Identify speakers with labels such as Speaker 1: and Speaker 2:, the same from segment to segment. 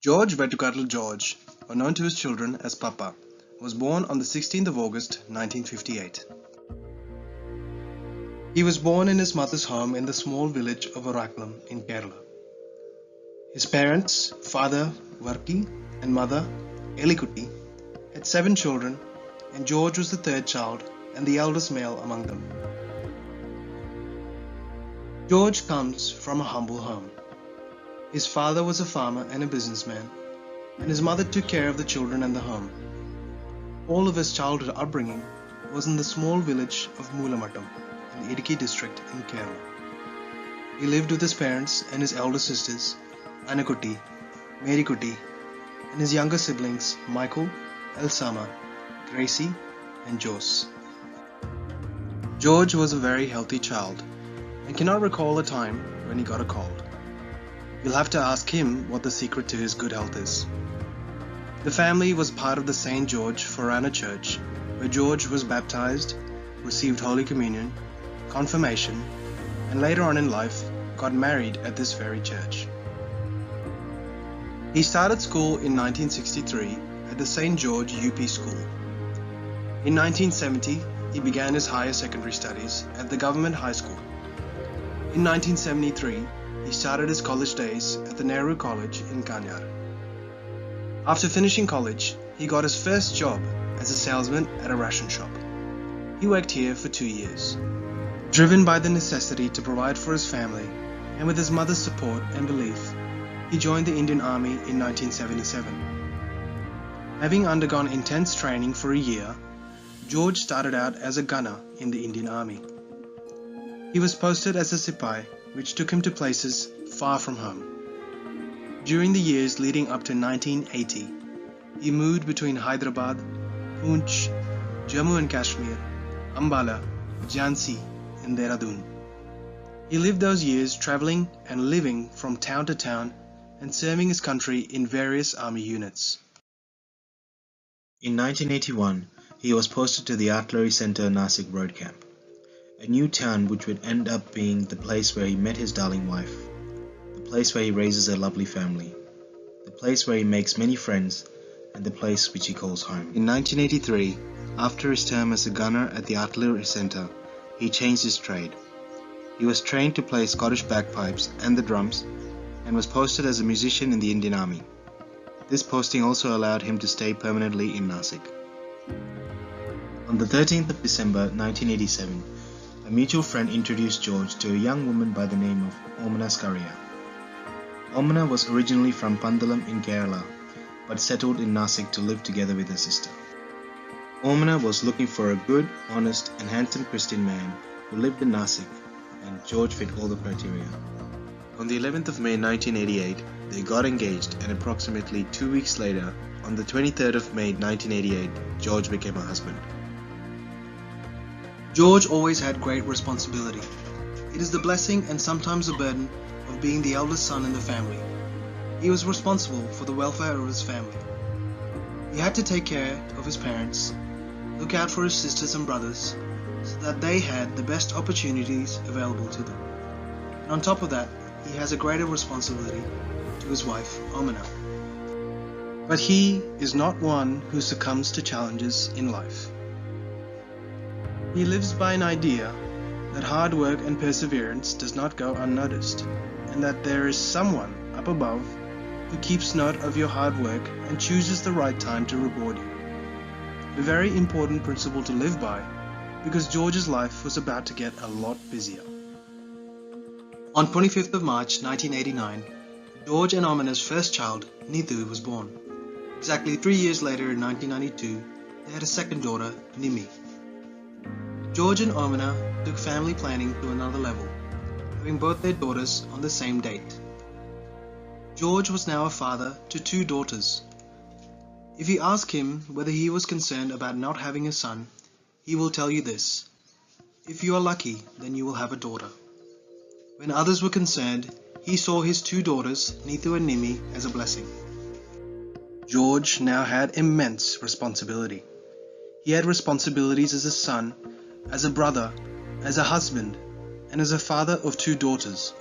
Speaker 1: George Vettukattil George, or known to his children as Papa, was born on the 16th of August 1958. He was born in his mother's home in the small village of Orakulam in Kerala. His parents, father Varki and mother Elikutty, had 7 children, and George was the third child and the eldest male among them. George comes from a humble home. His father was a farmer and a businessman, and his mother took care of the children and the home. All of his childhood upbringing was in the small village of Moolamattam in the Idukki district in Kerala. He lived with his parents and his elder sisters, Anakutty, Merikutty, and his younger siblings Michael, Elsama, Gracie, and Jose. George was a very healthy child and cannot recall a time when he got a cold. You'll have to ask him what the secret to his good health is. The family was part of the St. George Forana Church, where George was baptized, received Holy Communion, confirmation, and later on in life got married at this very church. He started school in 1963 at the St. George UP School. In 1970, he began his higher secondary studies at the Government High School. In 1973, he started his college days at the Nehru College in Kanyar. After finishing college, he got his first job as a salesman at a ration shop. He worked here for 2 years. Driven by the necessity to provide for his family, and with his mother's support and belief, he joined the Indian Army in 1977. Having undergone intense training for a year, George started out as a gunner in the Indian Army. He was posted as a Sipai, which took him to places far from home. During the years leading up to 1980, he moved between Hyderabad, Poonch, Jammu and Kashmir, Ambala, Jhansi, and Dehradun. He lived those years traveling and living from town to town and serving his country in various army units.
Speaker 2: In 1981, he was posted to the Artillery Center Nasik Road Camp, a new town which would end up being the place where he met his darling wife, the place where he raises a lovely family, the place where he makes many friends, and the place which he calls home.
Speaker 1: In 1983, after his term as a gunner at the Artillery Center, he changed his trade. He was trained to play Scottish bagpipes and the drums, and was posted as a musician in the Indian Army. This posting also allowed him to stay permanently in Nasik. On the 13th of December 1987, a mutual friend introduced George to a young woman by the name of Omana Skaria. Omana was originally from Pandalam in Kerala, but settled in Nasik to live together with her sister. Omana was looking for a good, honest, and handsome Christian man who lived in Nasik, and George fit all the criteria. On the 11th of May 1988, they got engaged, and approximately 2 weeks later, on the 23rd of May 1988, George became her husband. George always had great responsibility. It is the blessing and sometimes the burden of being the eldest son in the family. He was responsible for the welfare of his family. He had to take care of his parents, look out for his sisters and brothers, so that they had the best opportunities available to them. And on top of that, he has a greater responsibility to his wife, Omana. But he is not one who succumbs to challenges in life. He lives by an idea that hard work and perseverance does not go unnoticed, and that there is someone up above who keeps note of your hard work and chooses the right time to reward you. A very important principle to live by, because George's life was about to get a lot busier. On 25th of March 1989, George and Omana's first child, Neetu, was born. Exactly 3 years later in 1992, they had a second daughter, Nimi. George and Omana took family planning to another level, having both their daughters on the same date. George was now a father to 2 daughters. If you ask him whether he was concerned about not having a son, he will tell you this: if you are lucky, then you will have a daughter. When others were concerned, he saw his 2 daughters, Neetu and Nimi, as a blessing. George now had immense responsibility. He had responsibilities as a son, as a brother, as a husband, and as a father of 2 daughters.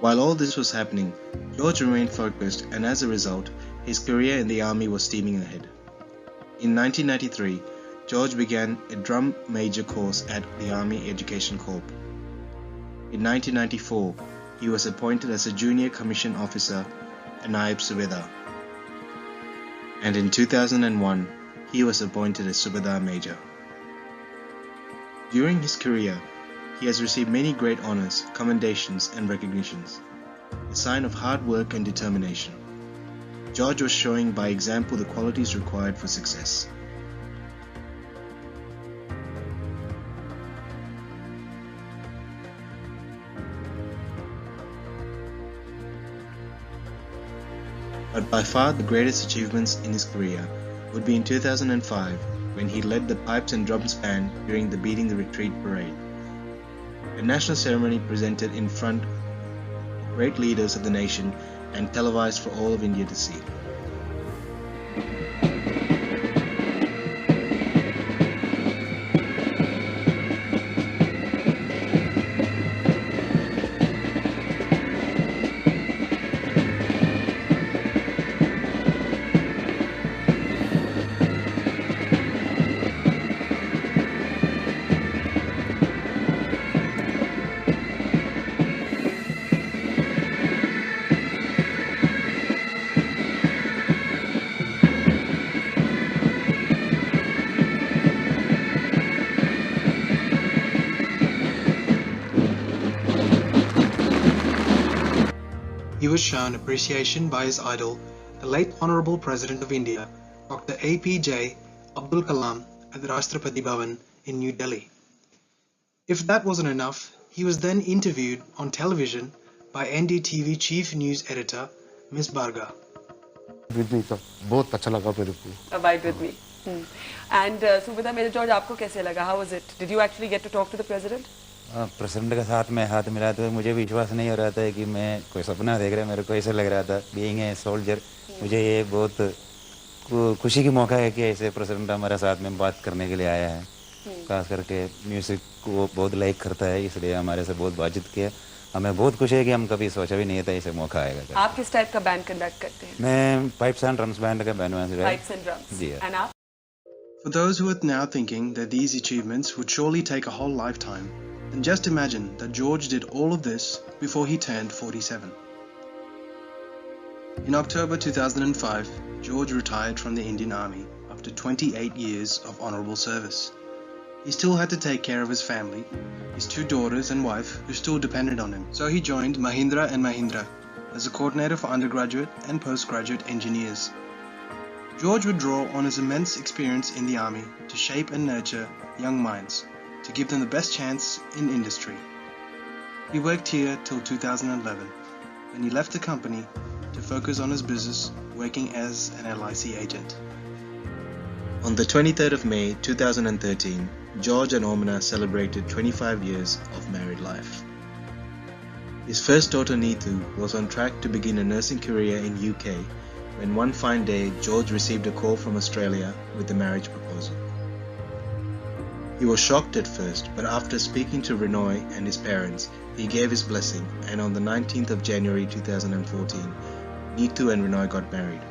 Speaker 2: While all this was happening, George remained focused, and as a result, his career in the army was steaming ahead. In 1993, George began a drum major course at the Army Education Corps. In 1994, he was appointed as a junior commissioned officer, a Naib Subedar. And in 2001, he was appointed as Subedar Major. During his career, he has received many great honors, commendations, and recognitions, a sign of hard work and determination. George was showing by example the qualities required for success. But by far the greatest achievements in his career would be in 2005 when he led the Pipes and Drums Band during the Beating the Retreat parade, a national ceremony presented in front of great leaders of the nation and televised for all of India to see.
Speaker 1: He was shown appreciation by his idol, the late Honorable President of India, Dr. APJ Abdul Kalam, at the Rashtrapati Bhavan in New Delhi. If that wasn't enough, he was then interviewed on television by NDTV Chief News Editor, Ms. Barga.
Speaker 3: With me, तो बहुत अच्छा लगा मेरे को.
Speaker 4: Abide with me. And Subedar Major George, आपको कैसे लगा? How was it? Did you actually get to talk to the president?
Speaker 5: President के साथ में हाथ मिला तो मुझे विश्वास नहीं हो रहा था कि मैं कोई सपना देख रहा. मेरे को ऐसा लग रहा था बीइंग ए सोल्जर. मुझे ये बहुत खुशी की मौका है कि ऐसे प्रेसिडेंट हमारे साथ में बात करने के लिए आया है. खास करके म्यूज़िक को बहुत लाइक करता है, इसलिए हमारे से बहुत बातचीत किया. हमें बहुत खुशी है कि हम कभी सोचा भी नहीं था ऐसे मौका आएगा.
Speaker 4: आप किस टाइप का बैंड कंडक्ट करते हैं?
Speaker 5: मैं पाइप्स एंड ड्रम्स बैंड का बैंड में.
Speaker 4: Pipes and drums.
Speaker 5: जी.
Speaker 4: And आप?
Speaker 1: For those who are now thinking that these achievements would surely take a whole lifetime, then just imagine that George did all of this before he turned 47. In October 2005, George retired from the Indian Army after 28 years of honourable service. He still had to take care of his family, his 2 daughters and wife who still depended on him. So he joined Mahindra & Mahindra as a coordinator for undergraduate and postgraduate engineers. George would draw on his immense experience in the army to shape and nurture young minds, to give them the best chance in industry. He worked here till 2011, when he left the company to focus on his business working as an LIC agent.
Speaker 2: On the 23rd of May 2013, George and Omana celebrated 25 years of married life. His first daughter Neetu was on track to begin a nursing career in UK when one fine day George received a call from Australia with the marriage proposal. He was shocked at first, but after speaking to Renoy and his parents, he gave his blessing, and on the 19th of January 2014, Neetu and Renoy got married.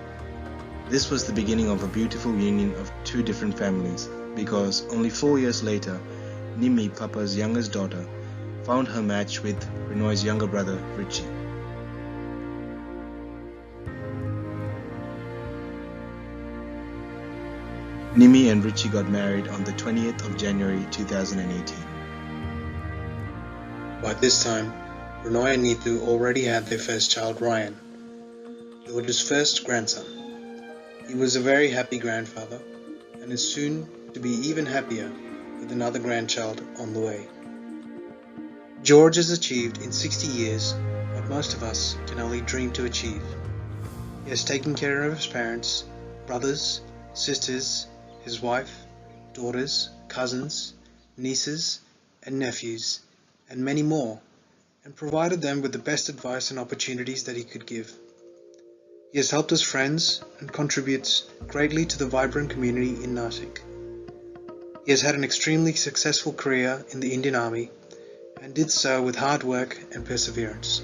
Speaker 2: This was the beginning of a beautiful union of 2 different families, because only 4 years later, Nimi, Papa's youngest daughter, found her match with Renoy's younger brother, Richie. Nimi and Richie got married on the 20th of January 2018.
Speaker 1: By this time, Renoy and Neetu already had their first child, Ryan, George's first grandson. He was a very happy grandfather and is soon to be even happier with another grandchild on the way. George has achieved in 60 years what most of us can only dream to achieve. He has taken care of his parents, brothers, sisters, his wife, daughters, cousins, nieces and nephews, and many more, and provided them with the best advice and opportunities that he could give. He has helped his friends and contributes greatly to the vibrant community in Nasik. He has had an extremely successful career in the Indian Army and did so with hard work and perseverance.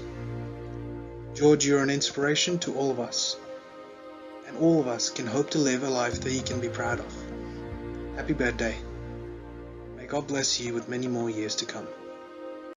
Speaker 1: George, you're an inspiration to all of us, and all of us can hope to live a life that he can be proud of. Happy birthday. May God bless you with many more years to come.